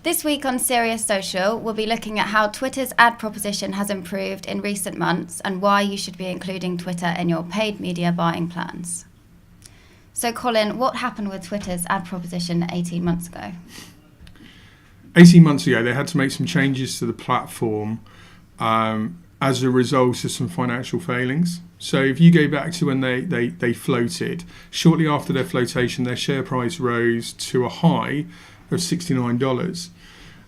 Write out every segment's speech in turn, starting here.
This week on Sirius Social, we'll be looking at how Twitter's ad proposition has improved in recent months and why you should be including Twitter in your paid media buying plans. So, Colin, what happened with Twitter's ad proposition 18 months ago? 18 months ago, they had to make some changes to the platform as a result of some financial failings. So if you go back to when they floated, shortly after their flotation, their share price rose to a high of $69.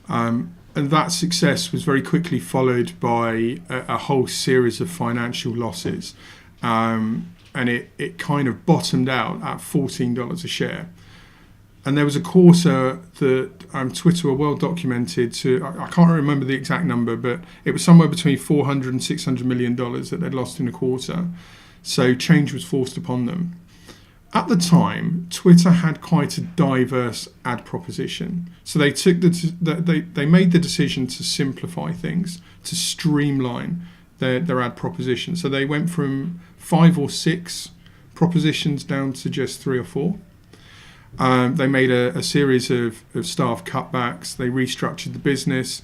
And that success was very quickly followed by a whole series of financial losses. And it kind of bottomed out at $14 a share. And there was a quarter that Twitter were well documented to, I can't remember the exact number, but it was somewhere between $400 and $600 million that they'd lost in a quarter. So change was forced upon them. At the time, Twitter had quite a diverse ad proposition. So they took they made the decision to simplify things, to streamline their ad proposition. So they went from 5 or 6 propositions down to just 3 or 4. They made a series of staff cutbacks. They restructured the business.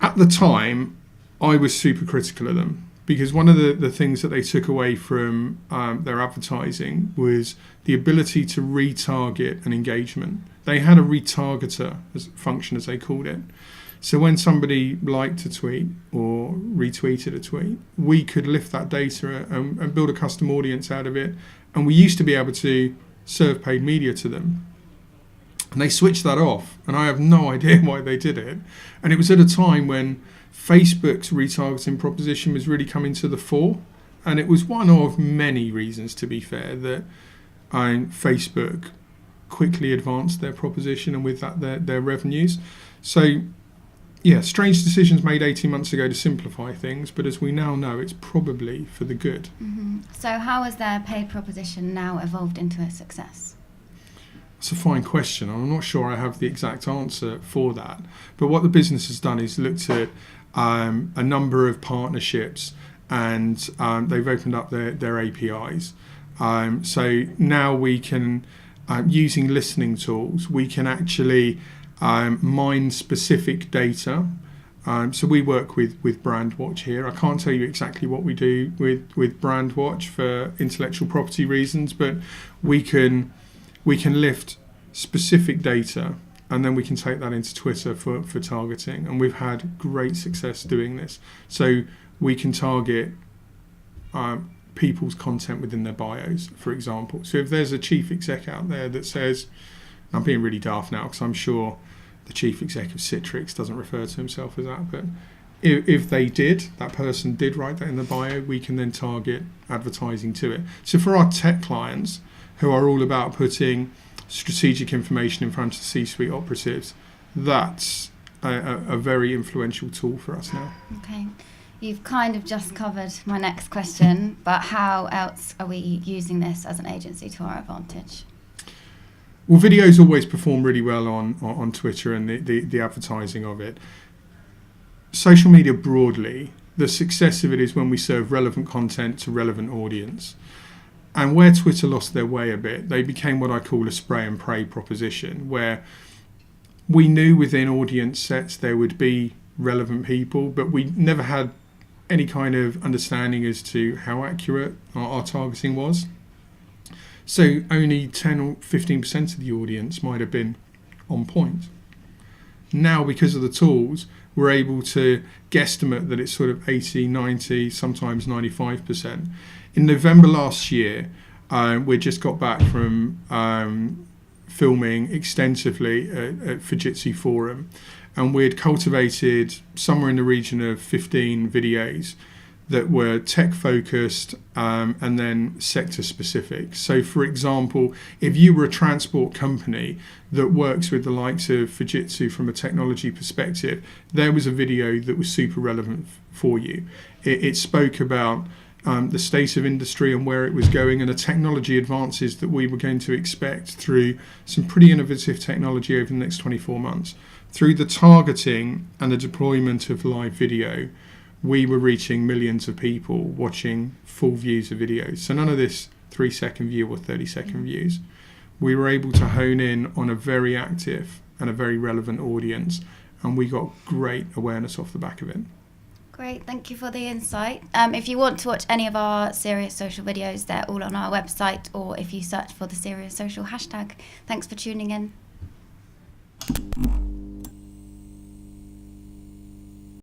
At the time, I was super critical of them because one of the things that they took away from their advertising was the ability to retarget an engagement. They had a retargeter function, as they called it. So when somebody liked a tweet or retweeted a tweet, we could lift that data and build a custom audience out of it. And we used to be able to serve paid media to them. And they switched that off, and I have no idea why they did it. And it was at a time when Facebook's retargeting proposition was really coming to the fore, and it was one of many reasons, to be fair, that Facebook quickly advanced their proposition and with that their revenues. So yeah, strange decisions made 18 months ago to simplify things, but as we now know, it's probably for the good. Mm-hmm. So how has their paid proposition now evolved into a success? That's a fine question. I'm not sure I have the exact answer for that. But what the business has done is looked at a number of partnerships, and they've opened up their APIs. So now we can, using listening tools, we can actually mine specific data. So we work with Brandwatch here. I can't tell you exactly what we do with Brandwatch for intellectual property reasons, but we can lift specific data and then we can take that into Twitter for targeting. And we've had great success doing this. So we can target people's content within their bios, for example. So if there's a chief exec out there that says, I'm being really daft now because I'm sure the chief exec of Citrix doesn't refer to himself as that, but if that person did write that in the bio, we can then target advertising to it. So for our tech clients who are all about putting strategic information in front of C-suite operatives, that's a very influential tool for us now. Okay. You've kind of just covered my next question, but how else are we using this as an agency to our advantage? Well, videos always perform really well on Twitter and the advertising of it. Social media broadly, the success of it is when we serve relevant content to relevant audience. And where Twitter lost their way a bit, they became what I call a spray and pray proposition, where we knew within audience sets there would be relevant people, but we never had any kind of understanding as to how accurate our targeting was. So only 10 or 15% of the audience might have been on point. Now, because of the tools, we're able to guesstimate that it's sort of 80, 90, sometimes 95%. In November last year, we just got back from filming extensively at Fujitsu Forum, and we'd cultivated somewhere in the region of 15 videos that were tech-focused and then sector-specific. So, for example, if you were a transport company that works with the likes of Fujitsu from a technology perspective, there was a video that was super relevant for you. It spoke about the state of industry and where it was going and the technology advances that we were going to expect through some pretty innovative technology over the next 24 months. Through the targeting and the deployment of live video, we were reaching millions of people watching full views of videos. So none of this 3-second view or 30-second views. We were able to hone in on a very active and a very relevant audience, and we got great awareness off the back of it. Great, thank you for the insight. If you want to watch any of our Serious Social videos, they're all on our website, or if you search for the Serious Social hashtag. Thanks for tuning in.